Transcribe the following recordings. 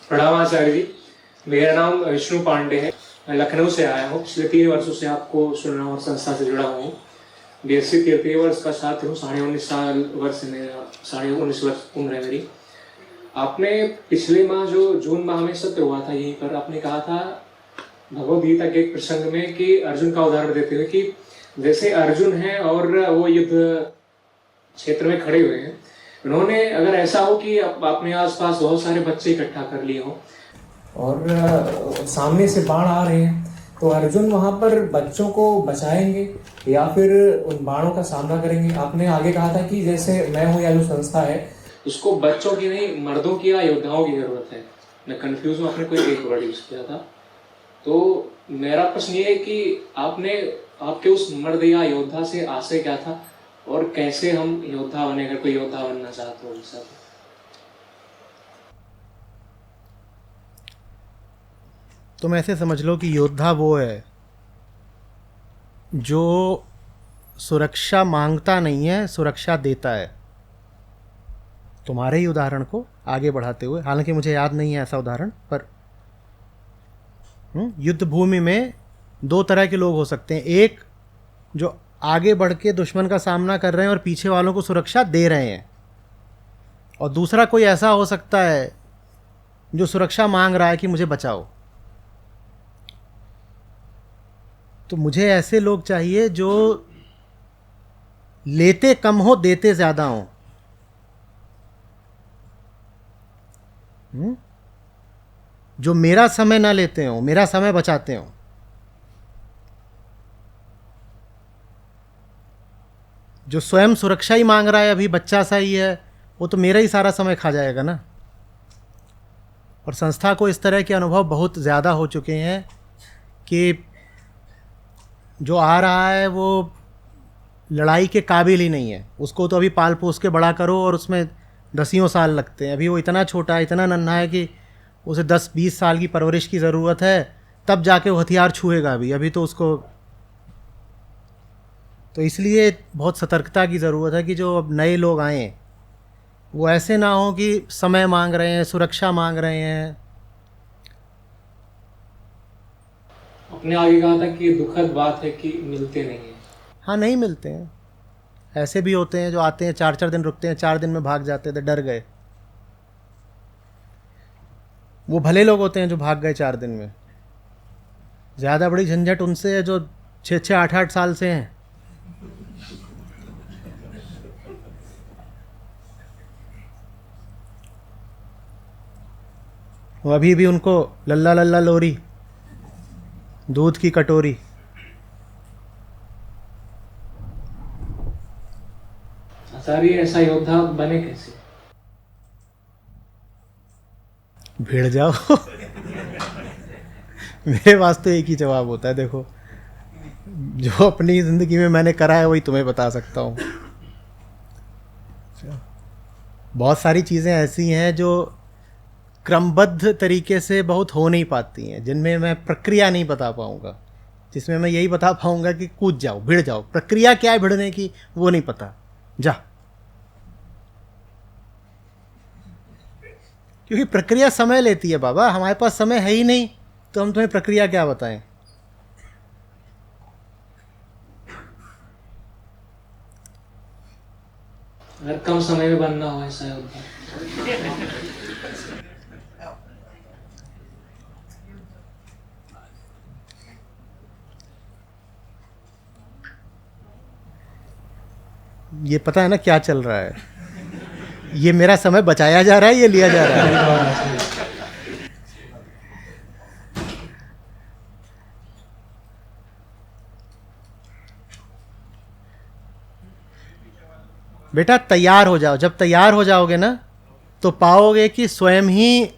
प्रणाम आचार्य जी। मेरा नाम विष्णु पांडे है। मैं लखनऊ से आया हूँ। पिछले 3 वर्षों से आपको सुन रहा हूँ और संस्था से जुड़ा हुआ हूँ। BSc तृतीय वर्ष का छात्र हूँ। 19.5 वर्ष उम्र है मेरी। आपने पिछले माह जो जून माह में सत्र हुआ था यहीं पर, आपने कहा था भगवद गीता के एक प्रसंग में कि अर्जुन का उदाहरण देते हुए कि जैसे अर्जुन है और वो युद्ध क्षेत्र में खड़े हुए हैं, उन्होंने अगर ऐसा हो कि अपने आसपास बहुत सारे बच्चे इकट्ठा कर लिए हों और सामने से बाण आ रहे हैं, तो अर्जुन वहां पर बच्चों को बचाएंगे या फिर उन बाणों का सामना करेंगे? आपने आगे कहा था कि जैसे मैं हूँ या जो संस्था है उसको बच्चों की नहीं, मर्दों की या योद्धाओं की जरूरत है। मैं कंफ्यूज हूँ, आपने कोई एक वर्ड यूज किया था। तो मेरा प्रश्न ये है कि आपके उस मर्द या योद्धा से आशय क्या था और कैसे हम योद्धा बने, अगर कोई योद्धा बनना चाहता हो? सब तुम ऐसे समझ लो कि योद्धा वो है जो सुरक्षा मांगता नहीं है, सुरक्षा देता है। तुम्हारे ही उदाहरण को आगे बढ़ाते हुए, हालांकि मुझे याद नहीं है ऐसा उदाहरण, पर युद्ध भूमि में 2 तरह के लोग हो सकते हैं। एक जो आगे बढ़ के दुश्मन का सामना कर रहे हैं और पीछे वालों को सुरक्षा दे रहे हैं, और दूसरा कोई ऐसा हो सकता है जो सुरक्षा मांग रहा है कि मुझे बचाओ। तो मुझे ऐसे लोग चाहिए जो लेते कम हो, देते ज़्यादा हो। जो मेरा समय ना लेते हो, मेरा समय बचाते हो। जो स्वयं सुरक्षा ही मांग रहा है, अभी बच्चा सा ही है, वो तो मेरा ही सारा समय खा जाएगा ना। और संस्था को इस तरह के अनुभव बहुत ज़्यादा हो चुके हैं कि जो आ रहा है वो लड़ाई के काबिल ही नहीं है। उसको तो अभी पाल पोस के बड़ा करो और उसमें 10 साल लगते हैं। अभी वो इतना छोटा है, इतना नन्हा है कि उसे 10-20 साल की परवरिश की ज़रूरत है, तब जाके वो हथियार छुएगा। अभी तो उसको, तो इसलिए बहुत सतर्कता की ज़रूरत है कि जो अब नए लोग आएँ वो ऐसे ना हो कि समय मांग रहे हैं, सुरक्षा मांग रहे हैं। अपने आगे कहा था कि दुखद बात है कि मिलते नहीं है। हाँ, नहीं मिलते हैं। ऐसे भी होते हैं जो आते हैं, 4-4 दिन रुकते हैं, 4 दिन में भाग जाते थे, डर गए। वो भले लोग होते हैं जो भाग गए 4 दिन में। ज़्यादा बड़ी झंझट उनसे है जो 6-6, 8-8 साल से हैं। वो अभी भी उनको लल्ला लल्ला लोरी, दूध की कटोरी। आचार्य ऐसा योद्धा बने कैसे? भिड़ जाओ। मेरे पास तो एक ही जवाब होता है, देखो, जो अपनी ज़िंदगी में मैंने करा है वही तुम्हें बता सकता हूँ। बहुत सारी चीज़ें ऐसी हैं जो क्रमबद्ध तरीके से बहुत हो नहीं पाती हैं, जिनमें मैं प्रक्रिया नहीं बता पाऊँगा। जिसमें मैं यही बता पाऊँगा कि कूद जाओ, भिड़ जाओ। प्रक्रिया क्या है भिड़ने की वो नहीं पता, जा। क्योंकि प्रक्रिया समय लेती है बाबा, हमारे पास समय है ही नहीं, तो हम तुम्हें प्रक्रिया क्या बताएं। अगर कम समय में बनना हो ऐसा योद्धा? ये पता है ना क्या चल रहा है? ये मेरा समय बचाया जा रहा है, ये लिया जा रहा है। बेटा तैयार हो जाओ। जब तैयार हो जाओगे ना तो पाओगे कि स्वयं ही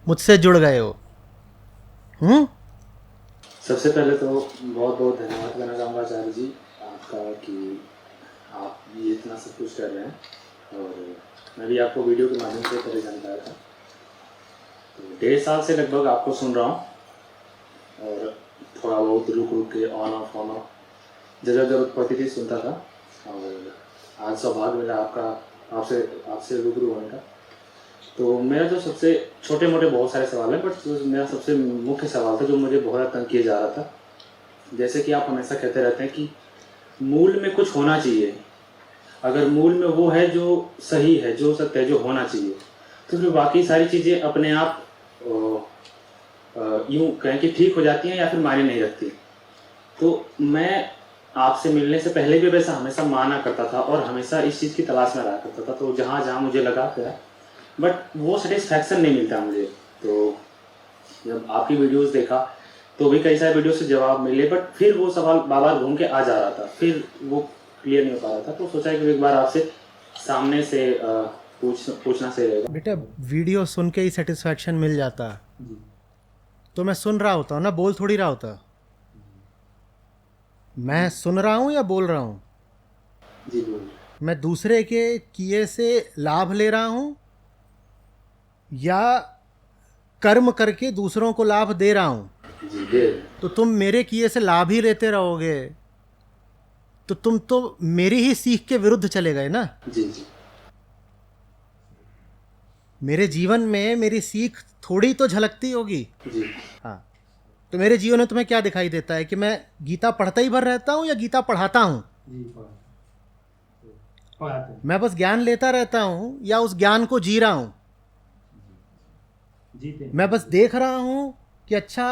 मुझसे जुड़ गए हो। सबसे पहले तो बहुत बहुत धन्यवाद करना चाहूँगा आचार्य जी आपका कि आप ये इतना सब कुछ कर रहे हैं। और मैं भी आपको वीडियो के माध्यम से पहले जानता था, तो 1.5 साल से लगभग आपको सुन रहा हूँ और थोड़ा बहुत रुक रुक के ऑन ऑफ जब जरूरत पड़ती थी सुनता था। और आज सौभाग्य मिला आपसे रूबरू होने का। तो मेरा जो सबसे छोटे मोटे बहुत सारे सवाल हैं, बट जो मेरा सबसे मुख्य सवाल था जो मुझे बहुत ज़्यादा तंग किया जा रहा था, जैसे कि आप हमेशा कहते रहते हैं कि मूल में कुछ होना चाहिए, अगर मूल में वो है जो सही है, जो सत्य है, जो होना चाहिए, तो फिर बाकी सारी चीज़ें अपने आप यूँ कहें कि ठीक हो जाती हैं या फिर मायने नहीं रखती। तो मैं आपसे मिलने से पहले भी वैसा हमेशा माना करता था और हमेशा इस चीज़ की तलाश में रहा करता था, तो जहाँ जहाँ मुझे लगा गया, बट वो सेटिस्फैक्शन नहीं मिलता मुझे। तो जब आपकी वीडियोस देखा तो भी कई सारे वीडियो से जवाब मिले, बट फिर वो सवाल बार बार घूम के आ जा रहा था, फिर वो क्लियर नहीं हो पा रहा था। तो सोचा कि एक बार आपसे सामने से पूछना सही रहेगा। बेटा वीडियो सुन के ही सेटिस्फैक्शन मिल जाता, तो मैं सुन रहा होता हूँ ना, बोल थोड़ी रहा होता। मैं सुन रहा हूँ या बोल रहा हूँ? जी बोलिए। मैं दूसरे के किए से लाभ ले रहा हूँ या कर्म करके दूसरों को लाभ दे रहा हूँ? जी दे। तो तुम मेरे किए से लाभ ही लेते रहोगे तो तुम तो मेरी ही सीख के विरुद्ध चले गए ना। जी जी मेरे जीवन में मेरी सीख थोड़ी तो झलकती होगी। जी। हाँ, तो मेरे जीवन में तुम्हें क्या दिखाई देता है कि मैं गीता पढ़ता ही भर रहता हूँ या गीता पढ़ाता हूँ? मैं बस ज्ञान लेता रहता हूँ या उस ज्ञान को जी रहा हूँ? मैं बस देख रहा हूँ कि अच्छा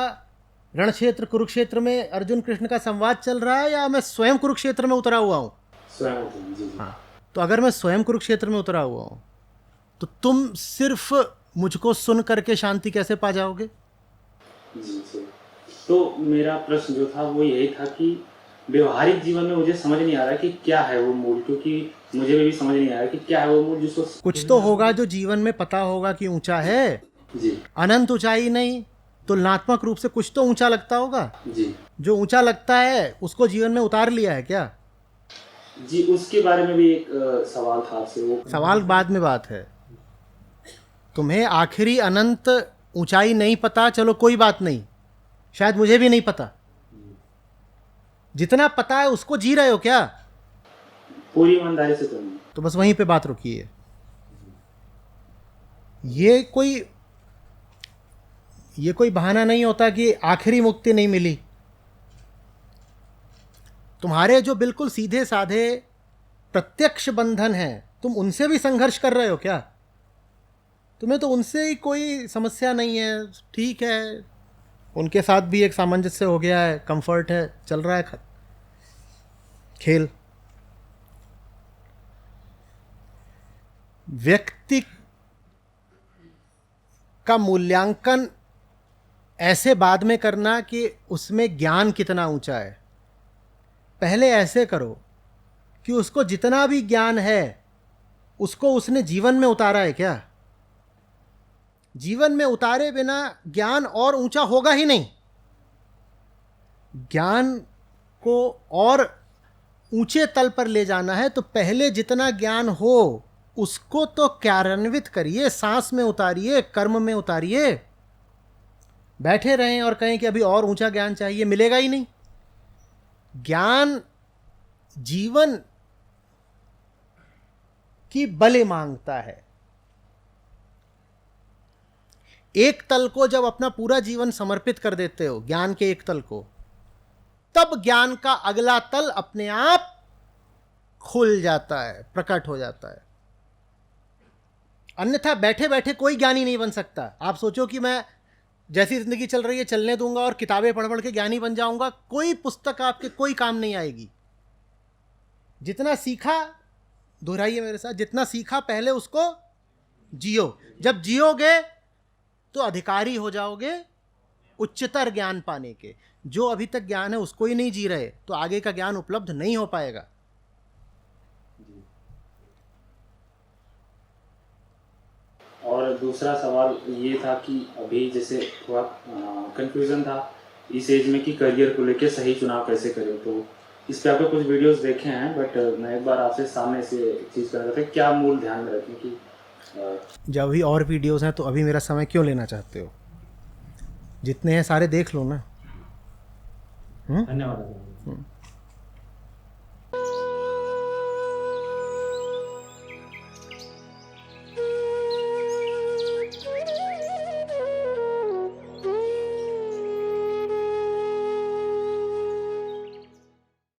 रण क्षेत्र कुरुक्षेत्र में अर्जुन कृष्ण का संवाद चल रहा है, या मैं स्वयं कुरुक्षेत्र में उतरा हुआ हूँ? स्वयं। जी। हाँ, तो अगर मैं स्वयं कुरुक्षेत्र में उतरा हुआ हूँ तो तुम सिर्फ मुझको सुन करके शांति कैसे पा जाओगे? जी सही। तो मेरा प्रश्न जो था वो यही था कि व्यवहारिक जीवन में मुझे समझ नहीं आ रहा कि क्या है वो मूल, क्योंकि मुझे भी समझ नहीं आ रहा कि क्या है वो मूल जिसको कुछ तो होगा जो जीवन में पता होगा कि ऊंचा है। जी अनंत ऊंचाई नहीं, तुलनात्मक रूप से कुछ तो ऊंचा लगता होगा। जी जो ऊंचा लगता है उसको जीवन में उतार लिया है क्या? जी। उसके बारे में भी एक सवाल था आपसे। वो सवाल बाद में बात है। तुम्हें आखिरी अनंत ऊंचाई नहीं पता, चलो कोई बात नहीं, शायद मुझे भी नहीं पता। जितना पता है उसको जी रहे हो क्या? पूरी ईमानदारी से तो नहीं। तो बस वहीं पे बात रुकिए। ये कोई बहाना नहीं होता कि आखिरी मुक्ति नहीं मिली। तुम्हारे जो बिल्कुल सीधे साधे प्रत्यक्ष बंधन हैं, तुम उनसे भी संघर्ष कर रहे हो क्या? तुम्हें तो उनसे ही कोई समस्या नहीं है, ठीक है, उनके साथ भी एक सामंजस्य हो गया है, कंफर्ट है, चल रहा है खेल। व्यक्ति का मूल्यांकन ऐसे बाद में करना कि उसमें ज्ञान कितना ऊंचा है, पहले ऐसे करो कि उसको जितना भी ज्ञान है उसको उसने जीवन में उतारा है क्या? जीवन में उतारे बिना ज्ञान और ऊंचा होगा ही नहीं। ज्ञान को और ऊंचे तल पर ले जाना है तो पहले जितना ज्ञान हो उसको तो कार्यान्वित करिए, सांस में उतारिए, कर्म में उतारिए। बैठे रहें और कहें कि अभी और ऊंचा ज्ञान चाहिए, मिलेगा ही नहीं। ज्ञान जीवन की बलि मांगता है। एक तल को जब अपना पूरा जीवन समर्पित कर देते हो, ज्ञान के एक तल को, तब ज्ञान का अगला तल अपने आप खुल जाता है, प्रकट हो जाता है। अन्यथा बैठे बैठे कोई ज्ञानी नहीं बन सकता। आप सोचो कि मैं जैसी जिंदगी चल रही है चलने दूंगा और किताबें पढ़ पढ़ के ज्ञानी बन जाऊंगा, कोई पुस्तक आपके कोई काम नहीं आएगी। जितना सीखा, दोहराइए मेरे साथ, जितना सीखा पहले उसको जियो। जब जियोगे तो अधिकारी हो जाओगे उच्चतर ज्ञान पाने के। जो अभी तक ज्ञान है उसको ही नहीं जी रहे तो आगे का ज्ञान उपलब्ध नहीं हो पाएगा। और दूसरा सवाल ये था कि अभी जैसे थोड़ा कंफ्यूजन था इस एज में कि करियर को लेके सही चुनाव कैसे करें, तो इस पे आपके कुछ वीडियोस देखे हैं, बट मैं एक बार आपसे सामने से एक चीज़ करना चाहता हूँ, क्या मूल ध्यान में रखें कि जब अभी और वीडियोस हैं तो अभी मेरा समय क्यों लेना चाहते हो? जितने हैं सारे देख लो ना। धन्यवाद।